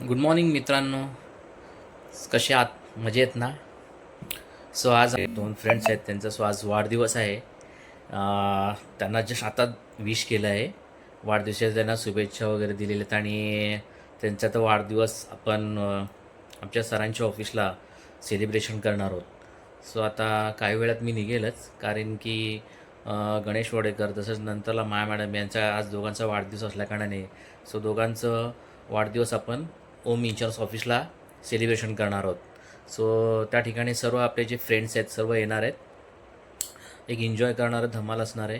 Good morning मित्रांनो. कसे आहात? मजेत ना? सो आज दोन फ्रेंड्स आहेत, त्यांचा आज वाढदिवस आहे. त्यांना जस्ट आता विश केलं आहे. वाढदिवसाच्या त्यांना शुभेच्छा वगैरे दिलेल्या आहेत आणि त्यांचा तर वाढदिवस आपण आमच्या सरांच्या ऑफिसला सेलिब्रेशन करणार आहोत. सो आता काही वेळात मी निघेलच, कारण की गणेश वडेकर तसंच नंतरला माया मॅडम यांचा आज दोघांचा वाढदिवस असल्याकारणाने सो दोघांचं वाढदिवस आपण ओम इंचार्ज ऑफिसला सेलिब्रेशन करणार आहोत. सो त्या ठिकाणी सर्व आपले जे फ्रेंड्स आहेत सर्व येणार आहेत. एक एन्जॉय करणारं धमाल असणार आहे.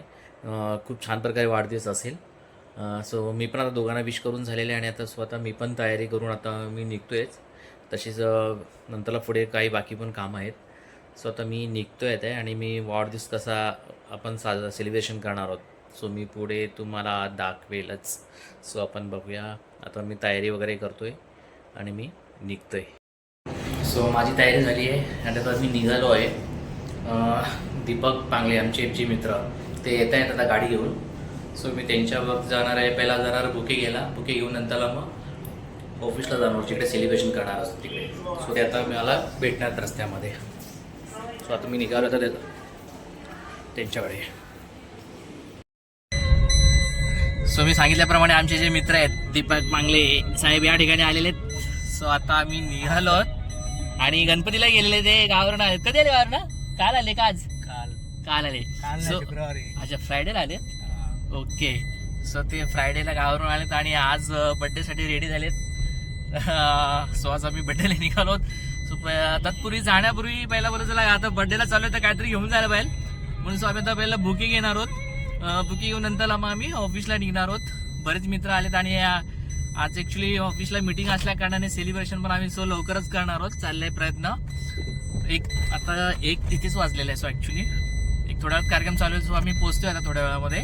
खूप छान प्रकारे वाढदिवस असेल. सो मी पण आता दोघांना विश करून झालेले आणि आता स्वतः मी पण तयारी करून आता मी निघतो आहेच. तसेच नंतरला पुढे काही बाकी पण कामं आहेत. सो आता मी निघतो आहे आणि मी वाढदिवस कसा आपण सेलिब्रेशन करणार आहोत सो मी पुढे तुम्हाला दाखवेलच. सो आपण बघूया. आता मी तयारी वगैरे करतो आहे आणि मी निघतो आहे. सो माझी तयारी झाली आहे आणि आता मी निघालो आहे. दीपक पांगले आमचे जे मित्र ते येत आहेत आता गाडी घेऊन. सो मी त्यांच्यावर जाणार आहे. पहिला जाणार बुके घेऊन नंतरला मग ऑफिसला जाणार जिकडे सेलिब्रेशन करणार असतो तिकडे. सो ते आता मला भेटणार रस्त्यामध्ये. सो आता मी निघालो तर त्यांच्याकडे. सो मी सांगितल्याप्रमाणे आमचे जे मित्र आहेत दीपक मांगले साहेब या ठिकाणी आलेले आहेत. सो आता आम्ही निघालो आणि गणपतीला गेलेले. ते गावावरून आले. कधी आले गावावरून? काल आले का आज? काल आले. सो अच्छा फ्रायडेला आले. ओके. सो ते फ्रायडेला गावावरून आलेत आणि आज बड्डेसाठी रेडी झालेत. सो आज आम्ही बड्डेला निघालो. सो तत्पूर्वी जाण्यापूर्वी पहिला बोलत चला आता बड्डेला चालू आहे तर काहीतरी घेऊन जायला पाहिजे म्हणून सो आम्ही आता पहिला बुकिंग घेणार आहोत. बुकिंग घेऊन नंतर मग आम्ही ऑफिसला निघणार आहोत. बरेच मित्र आलेत आणि आज ॲक्च्युली ऑफिसला मिटिंग असल्या कारणाने सेलिब्रेशन पण आम्ही सो लवकरच करणार आहोत. चाललाय प्रयत्न. आता तिथेच वाजलेला आहे. सो ॲक्च्युली एक थोड्या वेळात कार्यक्रम चालू आहे. सो आम्ही पोहोचतोय आता थोड्या वेळामध्ये.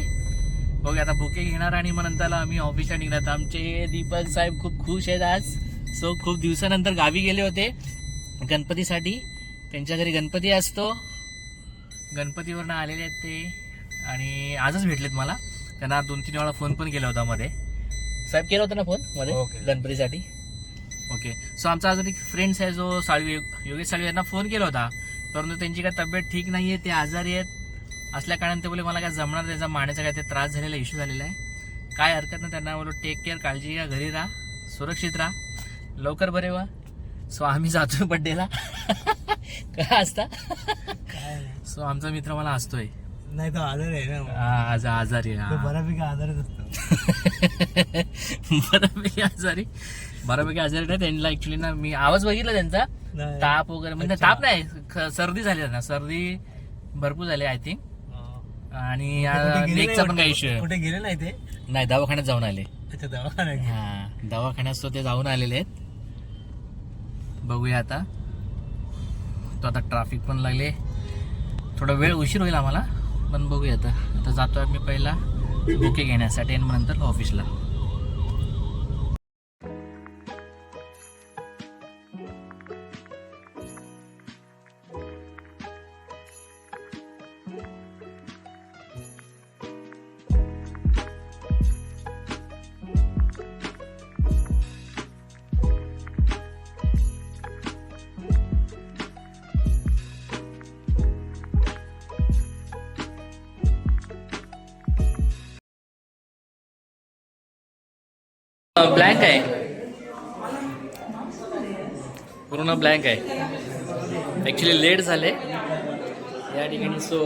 बघूया आता बुके घेणार आणि मग नंतरला आम्ही ऑफिसला निघणार. आमचे दीपक साहेब खूप खुश आहेत आज. सो खूप दिवसानंतर गावी गेले होते गणपतीसाठी. त्यांच्या घरी गणपती असतो. गणपतीवरनं आलेले आहेत ते आणि आजच भेटलेत मला. त्यांना 2-3 वेळा फोन पण केला होता मध्ये. साहेब केला होता ना फोन मध्ये गणपतीसाठी. ओके. सो आमचा अजून एक फ्रेंड्स आहे जो साळवी योगेश साळवी यांना फोन केला होता परंतु त्यांची काय तब्येत ठीक नाही आहे. ते आजारी आहेत असल्या कारणाने ते बोले मला काय जमणार. त्याचा मानेचा काय ते त्रास झालेला इश्यू झालेला आहे. काय हरकत नाही. त्यांना बोलो टेक केअर, काळजी घ्या, घरी राहा, सुरक्षित राहा, लवकर बरे व्हा. सो आम्ही जातोय बड्डेला. काय असता. सो आमचा मित्र मला हसतोय. नाही तो आजार आहे ना. आज आजारी आहे. बऱ्यापैकी आजारच असतो. बऱ्यापैकी आजारी नाही. त्यांना ऍक्च्युली ना मी आवाज बघितला त्यांचा. ताप वगैरे म्हणजे ताप नाही, सर्दी झाली त्यांना. सर्दी भरपूर झाली आय थिंक. आणि नेकचा पण काही इश्यू आहे. कुठे गेले नाही ते? नाही दवाखान्यात जाऊन आले. अच्छा दवाखान्यात. हा दवाखान्यात तो ते जाऊन आलेले आहेत. बघूया आता. तो आता ट्रॅफिक पण लागले. थोडा वेळ उशीर होईल आम्हाला पण बघूया आता. आता जातोय मी पहिला बुके घेण्यासाठी आणि नंतर ऑफिसला. ब्लँक आहे पूर्ण ब्लँक आहे. ॲक्च्युली लेट झाले या ठिकाणी. सो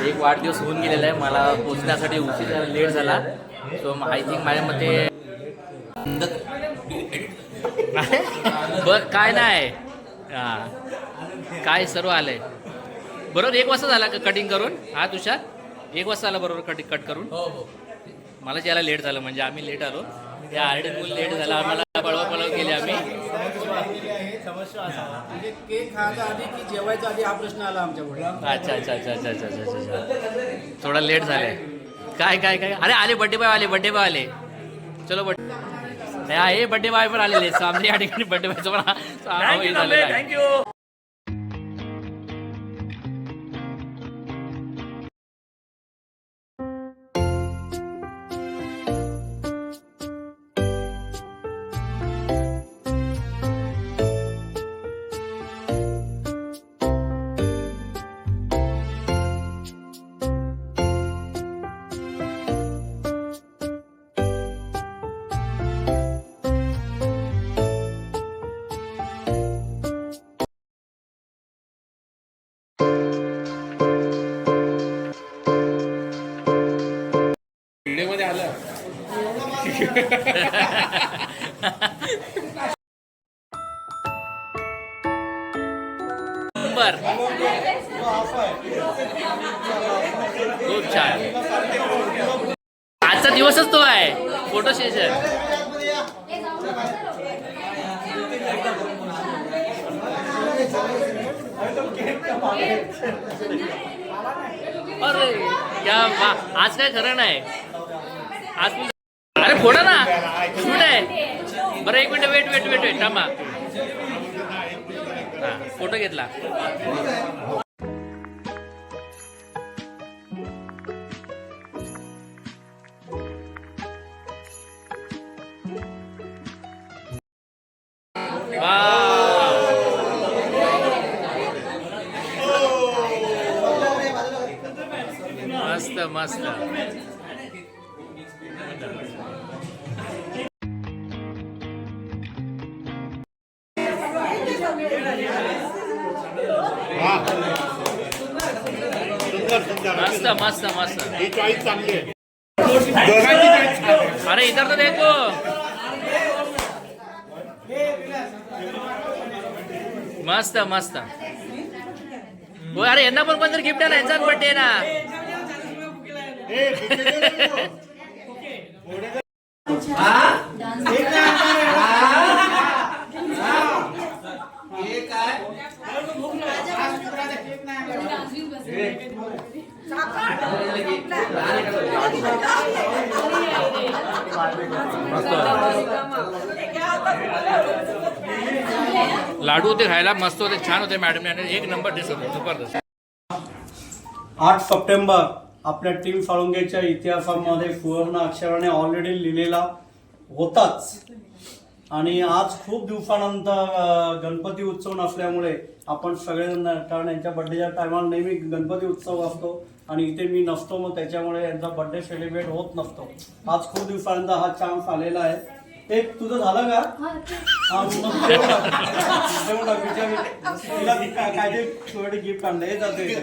एक वाढदिवस होऊन गेलेला आहे. मला पोचण्यासाठी उशीर लेट झाला. सो आय थिंक माझ्या मते काय नाही काय सर्व आलंय बरोबर. 1 वाजता झाला कटिंग करून. हा तुषार 1 वाजता आला बरोबर कट करून. मला यायला लेट झालं म्हणजे आम्ही लेट आलो. त्या आरडीतून लेट झाला. आम्हाला पळवा केली आम्ही. समस्या म्हणजे केक खायच्या आधी की जेवायच्या आधी हा प्रश्न आला आमच्याकडे. अच्छा. थोडा लेट झालाय. काय अरे आले बड्डे बॉय आले. चलो बड्डे हे बड्डे बॉय पण आलेले. आमच्या या ठिकाणी बड्डे बॉयचं पण थँक्यू. नंबर खूप छान. आजचा दिवसच तो आहे फोटो सेशन. अरे क्या आज काय खरं नाही. आज अरे फोडा ना शूट आहे. बरं एक minute wait wait wait wait थांबा. हा फोटो घेतला. मस्त मस्त. मस्त मस्त मस्त. अरे इधर तो देखो. मस्त मस्त. हो अरे यांना पण कोणतरी गिफ्ट आहे. यांचाच बर्थडे ना. लाडू होते खायला मस्त होते छान होते. मॅडम एक नंबर डिश होते जबरदस्त. 8 सप्टेंबर आपल्या टीम साळुंकेच्या इतिहासामध्ये सुवर्ण अक्षराने ऑलरेडी लिहिलेला होताच. आणि आज खूप दिवसानंतर गणपती उत्सव नसल्यामुळे आपण सगळेजण, कारण यांच्या बड्डेच्या टायमाला नेहमी गणपती उत्सव असतो आणि इथे मी नसतो, मग त्याच्यामुळे यांचा बड्डे सेलिब्रेट होत नसतो. आज खूप दिवसानंतर हा चान्स आलेला आहे. ते तुझं झालं का? तिला काय ते थोडी गिफ्ट आणलं. हे जाते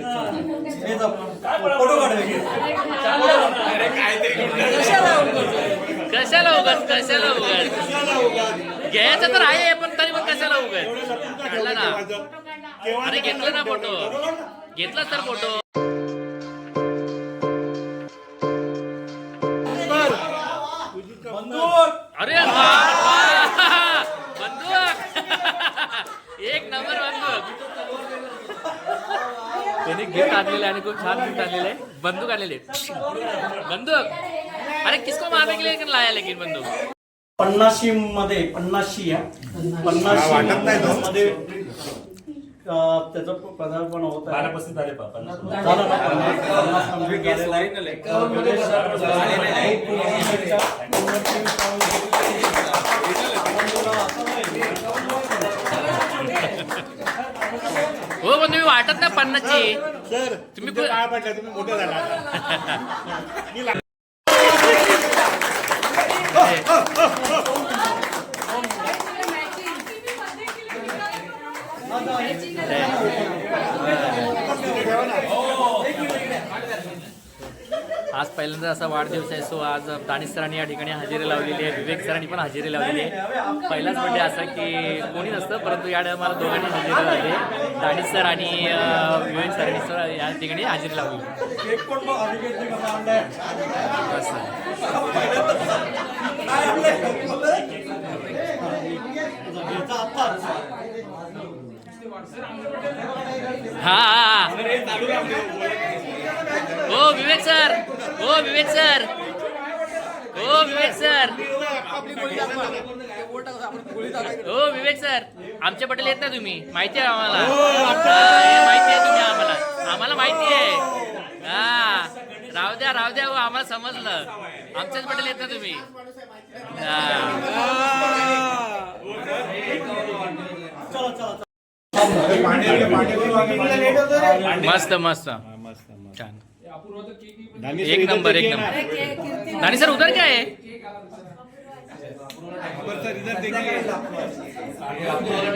फोटो काढ. कशाला उगाच कशाला उगाच घ्यायचं तर आहे पण तरी पण कशाला उगाच काढला ना. अरे घेतलं ना फोटो. घेतला तर फोटो. अरे बंदूक. एक नंबर बंदूक. त्याने गिफ्ट आणलेले आणि खूप छान गिफ्ट आणलेले आहे. बंदूक आणलेले बंदूक. अरे किसको मारने के लिए लाया लेकिन बंदूक. 50 मध्ये 50 मध्ये त्याचं पदार्पण होत आहे. झालं हो पण तुम्ही वाटत नाही 50ची. सर तुम्ही काय पडलं, तुम्ही मोठे झाला. आज पहिल्यांदा असा वाढदिवस आहे. सो आज दानिश सरांनी या ठिकाणी हजेरी लावलेली आहे. विवेक सरांनी पण हजेरी लावलेली आहे. पहिलाच बड्डे असा की कोणी नसतं, परंतु या टायमाला दोघांनी हजेरी लावली. दानिश सर आणि विवेक सरांनी सर या ठिकाणी हजेरी लावली. हा हो विवेक सर. हो विवेक सर. हो विवेक सर. हो विवेक सर. आमच्या पटेल येत ना तुम्ही. माहिती आहे आम्हाला. माहिती आहे तुम्ही आम्हाला. आम्हाला माहिती आहे. हा राहू द्या राहू द्या. आम्हाला समजलं. आमच्याच पटेल येत ना तुम्ही. मस्त मस्त छान. एक नंबर एक नंबर. दानी सर उधर क्या है?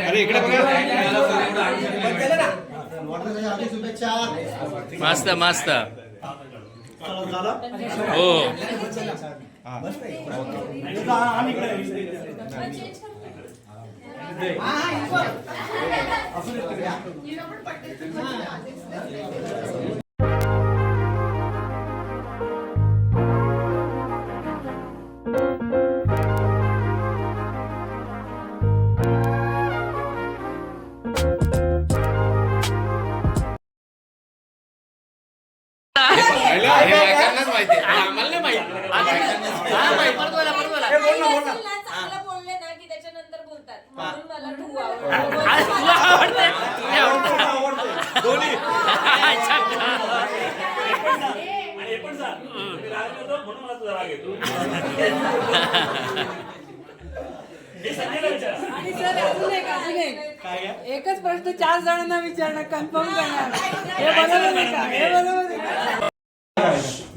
अरे इकडे बघा. मस्त मस्त. हो चांगलं बोलले ना की त्याच्यानंतर बोलतात म्हणून मला तू आवडते. आणि सर अजून एक एकच प्रश्न 4 जणांना विचारणं कन्फर्म करणार हे बरोबर आहे का हे बरोबर आहे का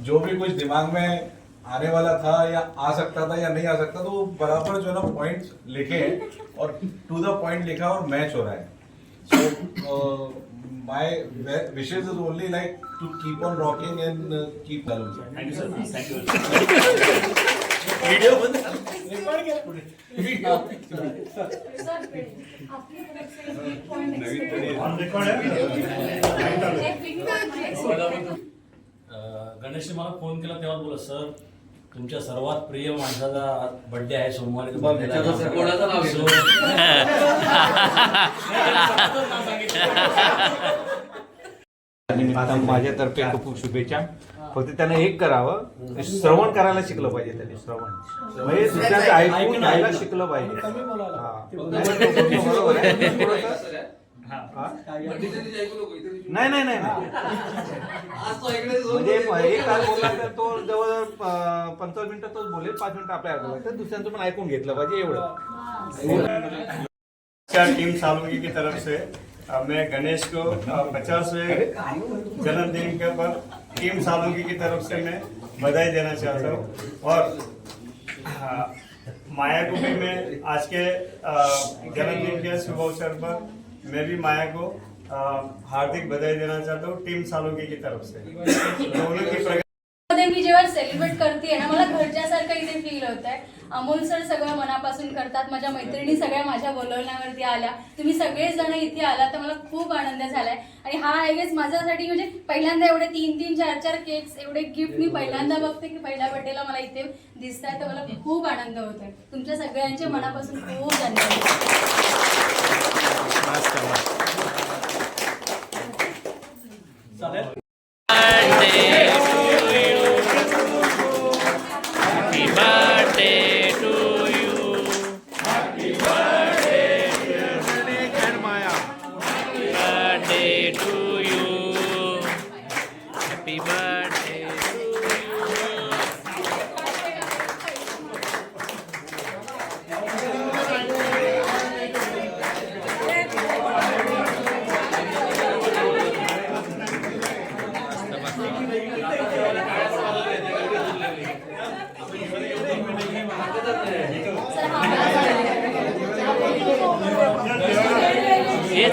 जो भी कुछ दिमाग में आने वाला था या आ सकता था या नहीं आ सकता तो वो बराबर जो है ना पॉइंट लिखे और टू द पॉइंट लिखा और मैच हो रहा है. So my wishes is only like to keep on rocking and keep गणेशने मला फोन केला तेव्हा बोला सर तुमच्या सर्वात प्रिय माणसाचा बर्थडे आहे सोमवारी तो birthday ला आता माझ्यातर्फे खूप शुभेच्छा. फक्त त्यानं एक करावं, श्रवण करायला शिकलं पाहिजे त्याने. श्रवण म्हणजे दुसऱ्याचं ऐकून घ्यायला शिकलं पाहिजे. बरोबर आहे. नाही नाही नाही म्हणजे एक तास बोलला तर तो जवळ 55 मिनिटं तोच बोलेल, 5 मिनिटं आपल्या ऐकलं तर दुसऱ्यांचं पण ऐकून घेतलं पाहिजे एवढं. टीम सालुंगी की तरफ से मैं गणेश को 50वें जन्मदिन के पर टीम सालुंगी की तरफ से मैं बधाई देना चाहता हूँ और माया को भी मैं आज के जन्मदिन के शुभ अवसर पर मैं भी माया को हार्दिक बधाई देना चाहता हूँ टीम सालुंगी की तरफ से. दोनों की मी जेव्हा सेलिब्रेट करते ना मला घरच्यासारखं इथे फील होत आहे. अमोल सर सगळं मनापासून करतात. माझ्या मैत्रिणी सगळ्या माझ्या बोलवण्यावरती आल्या. तुम्ही सगळेजण इथे आला तर मला खूप आनंद झालाय. आणि हा आय गेस माझ्यासाठी म्हणजे पहिल्यांदा एवढे 3-3, 4-4 केक्स एवढे गिफ्ट मी पहिल्यांदा बघते की पहिल्या बर्थडेला मला इथे दिसत आहे. तर मला खूप आनंद होत आहे. तुमच्या सगळ्यांचे मनापासून खूप धन्यवाद.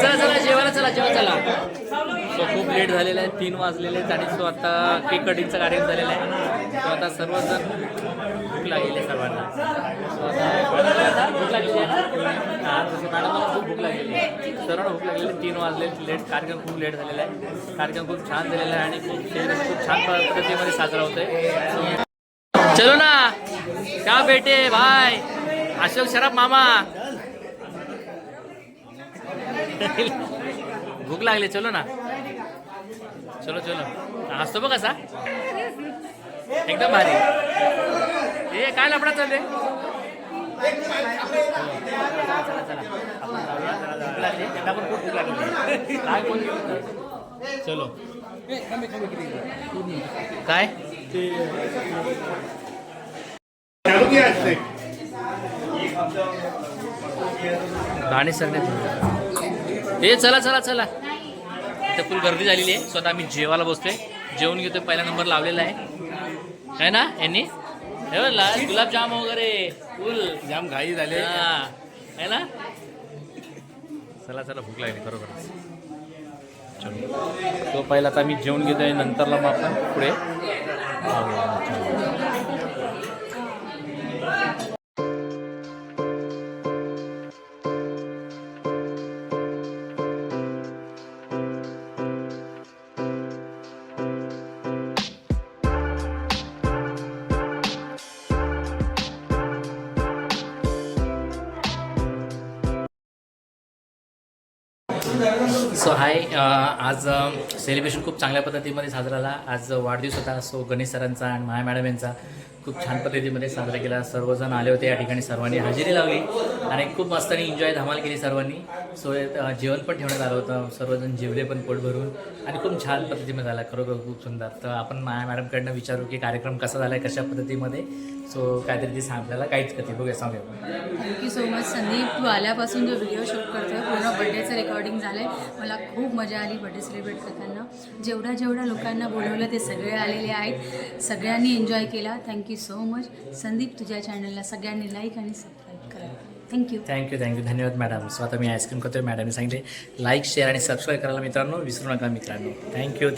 चला जेवायला चला. सो खूप लेट झालेला आहे, 3 वाजलेले आहेत आणि सो आता केक कटिंगचा कार्यक्रम झालेला आहे. सो आता सर्वजण भूक लागलेली आहे सर्वांना. सो आता भूक लागलेली आहे. तसं मॅडमला खूप भूक लागलेली आहे, सर्वांना भूक लागलेली आहे. 3 वाजले लेट, कार्यक्रम खूप लेट झालेला आहे. कार्यक्रम खूप छान झालेला आहे आणि खूप छान पद्धतीमध्ये साजरा होतोय. चलो ना क्या बेटे भाई अशोक शराफ मामा भूक लागली. चलो ना चलो हसतो बघ कसा एकदम भारी. हे काय लफडा चालले. भूक लागली त्यांना पण खूप भूक लागली. काय कोण चलो काय गाणे सगळे हे चला इथं फुल गर्दी झालेली आहे. स्वतः आम्ही जेवायला बसतोय, जेवण घेतोय. पहिला नंबर लावलेला आहे ना यांनी. हे गुलाबजाम वगैरे फुल जाम घाई झाले आहे ना. चला भूक लागली खरोखर. चलो तो पहिला आता आम्ही जेवण घेतोय, नंतरला मग आपण पुढे सो हाय, आज सेलिब्रेशन खूप चांगल्या पद्धतीमध्ये साजरा झाला. आज वाढदिवस होता. सो गणेश सरांचा आणि माया मॅडम यांचा खूप छान पद्धतीमध्ये साजरा केला. सर्वजण आले होते या ठिकाणी, सर्वांनी हजेरी लावली आणि खूप मस्त आणि एन्जॉय धमाल केली सर्वांनी. सो जेवण पण ठेवण्यात आलं होतं, सर्वजण जेवले पण पोट भरून आणि खूप छान पद्धतीमध्ये झाला. खरोखर खूप सुंदर. तर आपण माया मॅडमकडनं विचारू की कार्यक्रम कसा झाला आहे, कशा पद्धतीमध्ये. सो काहीतरी ते आपल्याला काहीच करते बघूया, सांगूया. Thank you so much Sandeep. तू आल्यापासून जो व्हिडिओ शूट करतोय, पूर्ण बड्डेचं रेकॉर्डिंग झालं आहे. मला खूप मजा आली बड्डे सेलिब्रेट करताना. जेवढ्या लोकांना बोलवलं ते सगळे आलेले आहेत. सगळ्यांनी एन्जॉय केला. Thank you so much Sandeep. तुझ्या चॅनलला सगळ्यांनी लाईक आणि सबस्क्राईब करा. थँक्यू. धन्यवाद मॅडम. सो आता मी आईस्क्रीम करतोय. मॅडमने सांगितले लाईक, शेअर आणि सबस्क्राईब करायला मित्रांनो विसरू नका मित्रांनो. थँक्यू.